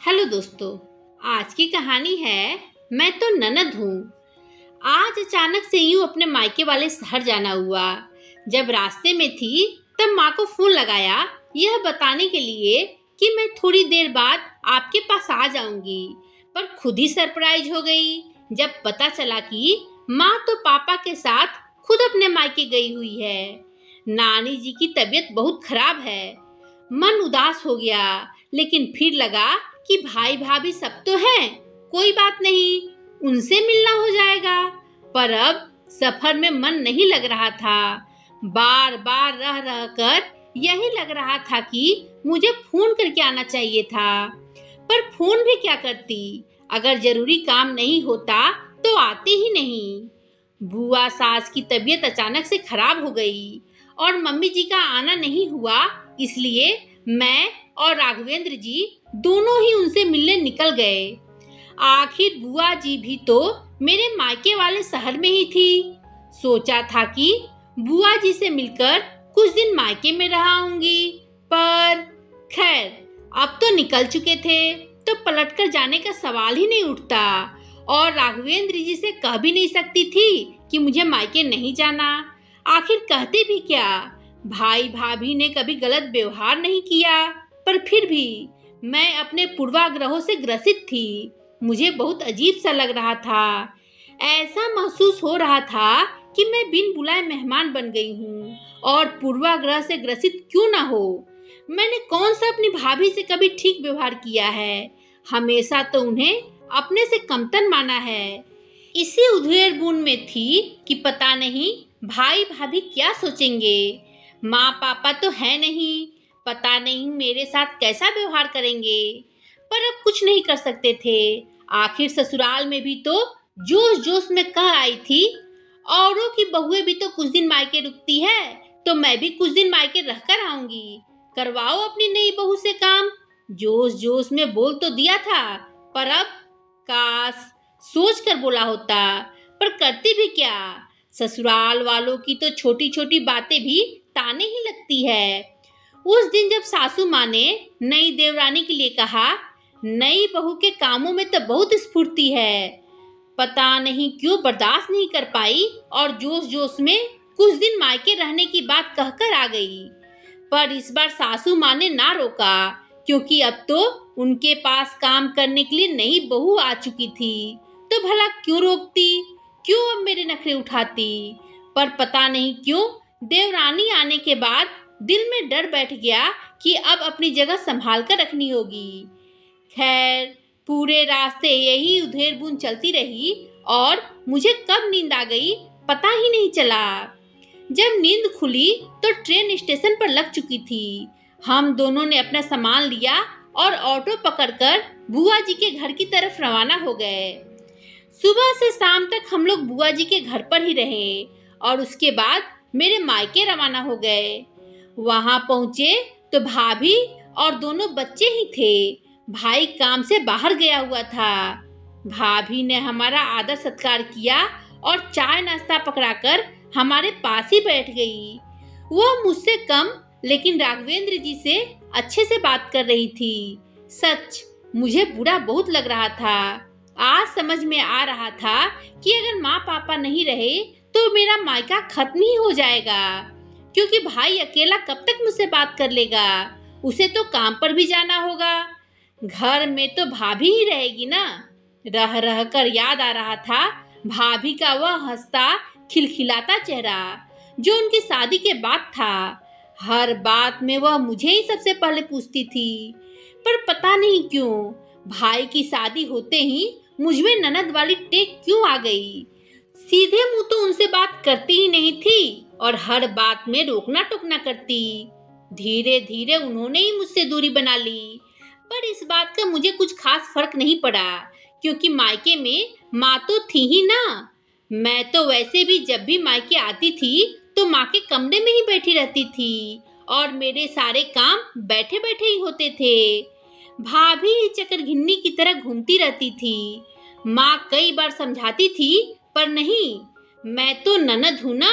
Hello दोस्तों, आज की कहानी है मैं तो ननद हूँ। आज अचानक से यूं अपने मायके वाले शहर जाना हुआ। जब रास्ते में थी तब माँ को फोन लगाया यह बताने के लिए कि मैं थोड़ी देर बाद आपके पास आ जाऊंगी, पर खुद ही सरप्राइज हो गई जब पता चला कि माँ तो पापा के साथ खुद अपने मायके गई हुई है। नानी जी की तबीयत बहुत खराब है। मन उदास हो गया, लेकिन फिर लगा कि भाई भाभी सब तो हैं, कोई बात नहीं, उनसे मिलना हो जाएगा। पर अब सफर में मन नहीं लग रहा था। बार बार रह रह कर यही लग रहा था कि मुझे फोन करके आना चाहिए था। पर फोन भी क्या करती, अगर जरूरी काम नहीं होता तो आते ही नहीं। बुआ सास की तबीयत अचानक से खराब हो गई और मम्मी जी का आना नहीं हुआ, इसलिए मैं और राघवेंद्र जी दोनों ही उनसे मिलने निकल गए। आखिर बुआ जी भी तो मेरे मायके वाले शहर में ही थी। सोचा था कि बुआ जी से मिलकर कुछ दिन मायके में रह आऊंगी, पर खैर अब तो निकल चुके थे तो पलटकर जाने का सवाल ही नहीं उठता। और राघवेंद्र जी से कह भी नहीं सकती थी कि मुझे मायके नहीं जाना। आखिर कहते भी क्या, भाई भाभी ने कभी गलत व्यवहार नहीं किया, पर फिर भी मैं अपने पूर्वाग्रहों से ग्रसित थी। मुझे बहुत अजीब सा लग रहा था। ऐसा महसूस हो रहा था कि मैं बिन बुलाए मेहमान बन गई हूँ और पूर्वाग्रह से ग्रसित क्यों ना हो। मैंने कौन सा अपनी भाभी से कभी ठीक व्यवहार किया है? हमेशा तो उन्हें अपने से कमतर माना है। इसी उधेड़-बुन में थी कि पता नहीं भाई भाभी क्या सोचेंगे। माँ पापा तो है नहीं, पता नहीं मेरे साथ कैसा व्यवहार करेंगे। पर अब कुछ नहीं कर सकते थे। आखिर ससुराल में भी तो जोश जोश में कह आई थी, औरों की बहुएं भी तो कुछ दिन मायके रुकती है, तो मैं भी कुछ दिन मायके रहकर आऊंगी। करवाओ अपनी नई बहू से काम। जोश जोश में बोल तो दिया था, पर अब काश सोच कर बोला होता। पर करती भी क्या, ससुराल वालों की तो छोटी छोटी बातें भी ताने ही लगती है। उस दिन जब सासू माँ ने नई देवरानी के लिए कहा, नई बहू के कामों में तो बहुत स्फूर्ति है, पता नहीं क्यों बर्दाश्त नहीं कर पाई और जोश जोश में कुछ दिन मायके रहने की बात कहकर आ गई। पर इस बार सासू माँ ने ना रोका, क्योंकि अब तो उनके पास काम करने के लिए नई बहू आ चुकी थी, तो भला क्यों रोकती, क्यों अब मेरे नखरे उठाती। पर पता नहीं क्यों देवरानी आने के बाद दिल में डर बैठ गया कि अब अपनी जगह संभाल कर रखनी होगी। खैर पूरे रास्ते यही उधेड़-बुन चलती रही और मुझे कब नींद आ गई पता ही नहीं चला। जब नींद खुली तो ट्रेन स्टेशन पर लग चुकी थी। हम दोनों ने अपना सामान लिया और ऑटो पकड़कर बुआ जी के घर की तरफ रवाना हो गए। सुबह से शाम तक हम लोग बुआ जी के घर पर ही रहे और उसके बाद मेरे मायके रवाना हो गए। वहां पहुंचे तो भाभी और दोनों बच्चे ही थे। भाई काम से बाहर गया हुआ था। भाभी ने हमारा आदर सत्कार किया और चाय नाश्ता पकड़ाकर हमारे पास ही बैठ गई। वह मुझसे कम लेकिन राघवेंद्र जी से अच्छे से बात कर रही थी। सच मुझे बुरा बहुत लग रहा था। आज समझ में आ रहा था कि अगर माँ पापा नहीं रहे तो मेरा मायका खत्म ही हो जाएगा, क्योंकि भाई अकेला कब तक मुझसे बात कर लेगा। उसे तो काम पर भी जाना होगा, घर में तो भाभी ही रहेगी ना। रह रह कर याद आ रहा था भाभी का वह हंसता खिलखिलाता चेहरा जो उनकी शादी के बाद था। हर बात में वह मुझे ही सबसे पहले पूछती थी। पर पता नहीं क्यों भाई की शादी होते ही मुझमें ननद वाली टेक क्यों आ गई। सीधे मुंह तो उनसे बात करती ही नहीं थी और हर बात में रोकना टोकना करती। धीरे धीरे उन्होंने ही मुझसे दूरी बना ली। पर इस बात का मुझे कुछ खास फर्क नहीं पड़ा, क्योंकि मायके में माँ तो थी ही ना। मैं तो वैसे भी जब भी मायके आती थी तो माँ के कमरे में ही बैठी रहती थी और मेरे सारे काम बैठे बैठे ही होते थे। भाभी चकरघिन्नी की तरह घूमती रहती थी। माँ कई बार समझाती थी, पर नहीं, मैं तो ननद हूँ ना।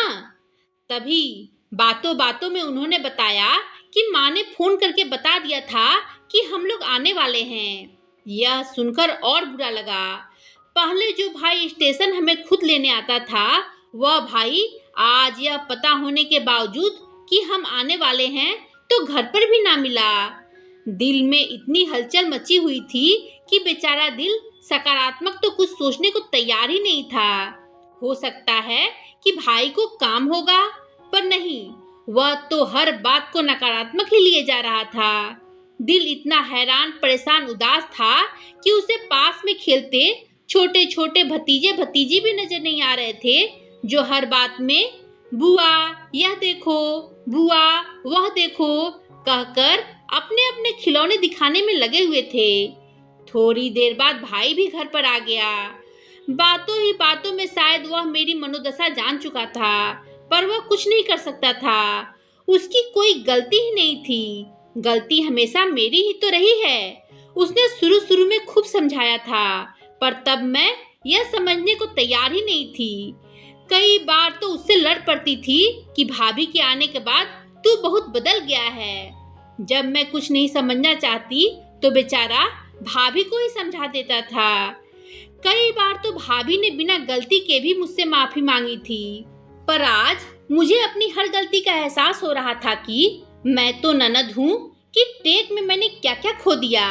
तभी बातों बातों में उन्होंने बताया कि माँ ने फोन करके बता दिया था कि हम लोग आने वाले हैं। यह सुनकर और बुरा लगा। पहले जो भाई स्टेशन हमें खुद लेने आता था, वह भाई आज यह पता होने के बावजूद कि हम आने वाले हैं तो घर पर भी ना मिला। दिल में इतनी हलचल मची हुई थी कि बेचारा दिल सकारात्मक तो कुछ सोचने को तैयार ही नहीं था। हो सकता है कि भाई को काम होगा, पर नहीं, वह तो हर बात को नकारात्मक ही लिए जा रहा था। दिल इतना हैरान, परेशान, उदास था कि उसे पास में खेलते छोटे छोटे भतीजे भतीजी भी नजर नहीं आ रहे थे, जो हर बात में बुआ यह देखो, बुआ वह देखो कहकर अपने अपने खिलौने दिखाने में लगे हुए थे। थोड़ी देर बाद भाई भी घर पर आ गया। बातों ही बातों में शायद वह मेरी मनोदशा जान चुका था, पर वह कुछ नहीं कर सकता था। उसकी कोई गलती ही नहीं थी, गलती हमेशा मेरी ही तो रही है। उसने शुरू शुरू में खूब समझाया था, पर तब मैं यह समझने को तैयार ही नहीं थी। कई बार तो उससे लड़ पड़ती थी कि भाभी के आने के बाद तू बहुत बदल गया है। जब मैं कुछ नहीं समझना चाहती तो बेचारा भाभी को ही समझा देता था। कई बार तो भाभी ने बिना गलती के भी मुझसे माफी मांगी थी, पर आज मुझे अपनी हर गलती का एहसास हो रहा था कि मैं तो ननद हूँ कि टेक में मैंने क्या क्या खो दिया,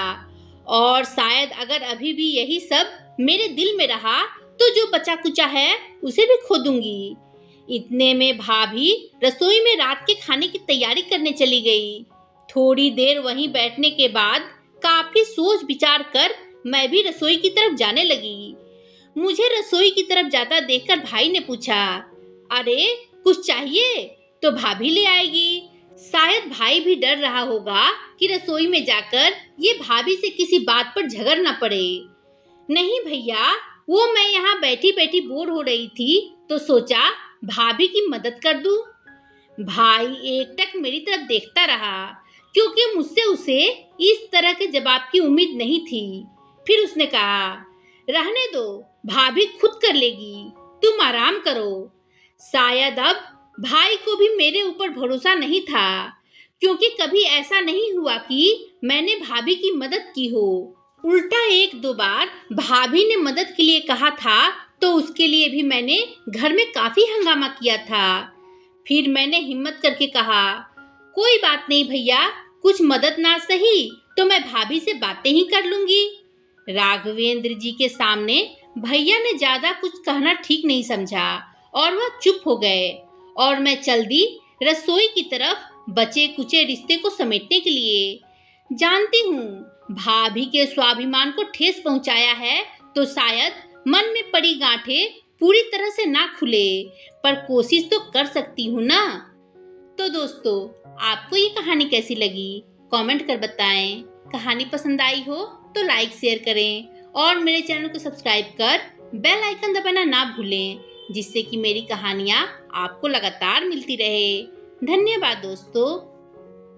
और शायद अगर अभी भी यही सब मेरे दिल में रहा तो जो बचा कुचा है उसे भी खो दूंगी। इतने में भाभी रसोई में रात के खाने की तैयारी करने चली गई। थोड़ी देर वहीं बैठने के बाद काफी सोच विचार कर मैं भी रसोई की तरफ जाने लगी। मुझे रसोई की तरफ जाता देखकर भाई ने पूछा, अरे कुछ चाहिए तो भाभी ले आएगी। शायद भाई भी डर रहा होगा कि रसोई में जाकर ये भाभी से किसी बात पर झगड़ न पड़े। नहीं भैया, वो मैं यहाँ बैठी बैठी बोर हो रही थी तो सोचा भाभी की मदद कर दूं। भाई एकटक मेरी तरफ देखता रहा, क्योंकि मुझसे उसे इस तरह के जवाब की उम्मीद नहीं थी। फिर उसने कहा, रहने दो, भाभी खुद कर लेगी, तुम आराम करो। शायद अब भाई को भी मेरे ऊपर भरोसा नहीं था, क्योंकि कभी ऐसा नहीं हुआ कि मैंने भाभी की मदद की हो। उल्टा एक दो बार भाभी ने मदद के लिए कहा था तो उसके लिए भी मैंने घर में काफी हंगामा किया था। फिर मैंने हिम्मत करके कहा, कोई बात नहीं भैया, कुछ मदद ना सही तो मैं भाभी से बातें ही कर लूंगी। राघवेंद्र जी के सामने भैया ने ज्यादा कुछ कहना ठीक नहीं समझा और वह चुप हो गए, और मैं चल दी रसोई की तरफ बचे कुचे रिश्ते को समेटने के लिए। जानती हूँ भाभी के स्वाभिमान को ठेस पहुंचाया है तो शायद मन में पड़ी गांठें पूरी तरह से ना खुले, पर कोशिश तो कर सकती हूँ ना। तो दोस्तों, आपको ये कहानी कैसी लगी कमेंट कर बताएं। कहानी पसंद आई हो तो लाइक शेयर करें और मेरे चैनल को सब्सक्राइब कर बेल आइकन दबाना ना भूलें, जिससे कि मेरी कहानियाँ आपको लगातार मिलती रहे। धन्यवाद दोस्तों।